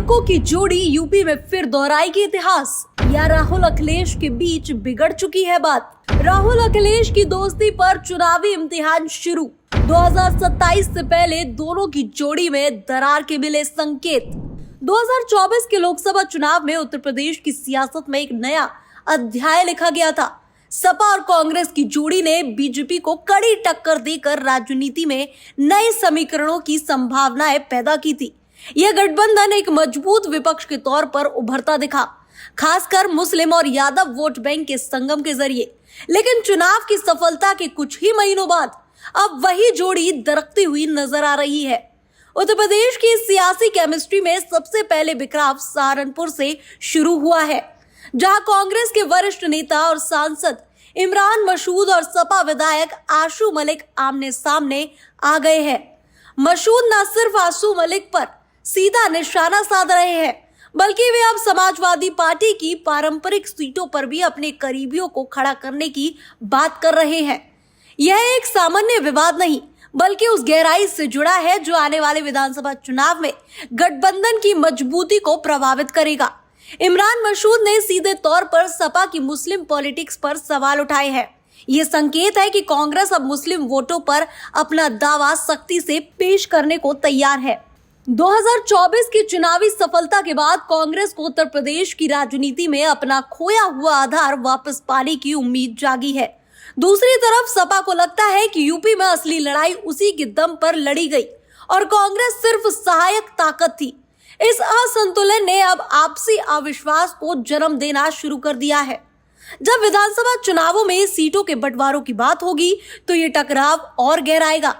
लड़कों की जोड़ी यूपी में फिर दोहराएगी इतिहास, या राहुल अखिलेश के बीच बिगड़ चुकी है बात। राहुल अखिलेश की दोस्ती पर चुनावी इम्तिहान शुरू। 2027 से पहले दोनों की जोड़ी में दरार के मिले संकेत। 2024 के लोकसभा चुनाव में उत्तर प्रदेश की सियासत में एक नया अध्याय लिखा गया था। सपा और कांग्रेस की जोड़ी ने बीजेपी को कड़ी टक्कर देकर राजनीति में नए समीकरणों की संभावनाएं पैदा की थी। यह गठबंधन एक मजबूत विपक्ष के तौर पर उभरता दिखा, खासकर मुस्लिम और यादव वोट बैंक के संगम के जरिए। लेकिन चुनाव की सफलता के कुछ ही महीनों बाद अब वही जोड़ी दरकती हुई नजर आ रही है। उत्तर प्रदेश की सियासी केमिस्ट्री में सबसे पहले बिखराव सहारनपुर से शुरू हुआ है, जहां कांग्रेस के वरिष्ठ नेता और सांसद इमरान मसूद और सपा विधायक आशू मलिक आमने सामने आ गए हैं। मसूद न सिर्फ आशू मलिक पर सीधा निशाना साध रहे हैं, बल्कि वे अब समाजवादी पार्टी की पारंपरिक सीटों पर भी अपने करीबियों को खड़ा करने की बात कर रहे हैं। यह एक सामान्य विवाद नहीं, बल्कि उस गहराई से जुड़ा है जो आने वाले विधानसभा चुनाव में गठबंधन की मजबूती को प्रभावित करेगा। इमरान मसूद ने सीधे तौर पर सपा की मुस्लिम पॉलिटिक्स पर सवाल उठाए हैं। ये संकेत है कि कांग्रेस अब मुस्लिम वोटों पर अपना दावा सख्ती से पेश करने को तैयार है। 2024 की चुनावी सफलता के बाद कांग्रेस को उत्तर प्रदेश की राजनीति में अपना खोया हुआ आधार वापस पाने की उम्मीद जागी है। दूसरी तरफ सपा को लगता है कि यूपी में असली लड़ाई उसी के दम पर लड़ी गई और कांग्रेस सिर्फ सहायक ताकत थी। इस असंतुलन ने अब आपसी अविश्वास को जन्म देना शुरू कर दिया है। जब विधानसभा चुनावों में सीटों के बंटवारों की बात होगी तो ये टकराव और गहराएगा।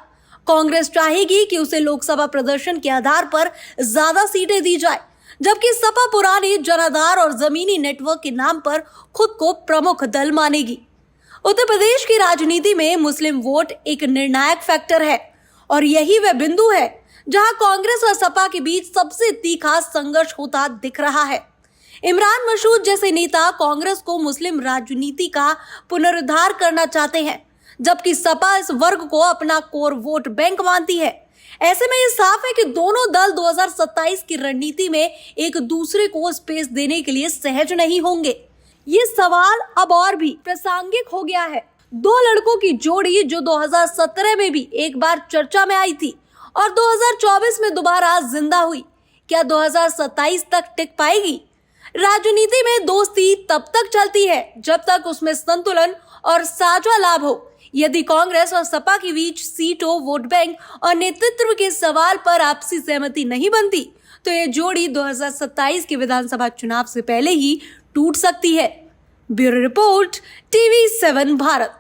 कांग्रेस चाहेगी कि उसे लोकसभा प्रदर्शन के आधार पर ज्यादा सीटें दी जाए, जबकि सपा पुराने जनाधार और जमीनी नेटवर्क के नाम पर खुद को प्रमुख दल मानेगी। उत्तर प्रदेश की राजनीति में मुस्लिम वोट एक निर्णायक फैक्टर है और यही वह बिंदु है जहां कांग्रेस और सपा के बीच सबसे तीखा संघर्ष होता दिख रहा है। इमरान मसूद जैसे नेता कांग्रेस को मुस्लिम राजनीति का पुनरुद्धार करना चाहते हैं, जबकि सपा इस वर्ग को अपना कोर वोट बैंक मानती है। ऐसे में ये साफ है कि दोनों दल 2027 की रणनीति में एक दूसरे को स्पेस देने के लिए सहज नहीं होंगे। ये सवाल अब और भी प्रासंगिक हो गया है। दो लड़कों की जोड़ी जो 2017 में भी एक बार चर्चा में आई थी और 2024 में दोबारा जिंदा हुई, क्या 2027 तक टिक पाएगी? राजनीति में दोस्ती तब तक चलती है जब तक उसमें संतुलन और साझा लाभ हो। यदि कांग्रेस और सपा के बीच सीटों, वोट बैंक और नेतृत्व के सवाल पर आपसी सहमति नहीं बनती, तो ये जोड़ी 2027 के विधानसभा चुनाव से पहले ही टूट सकती है। Bureau report, TV7 Bharat.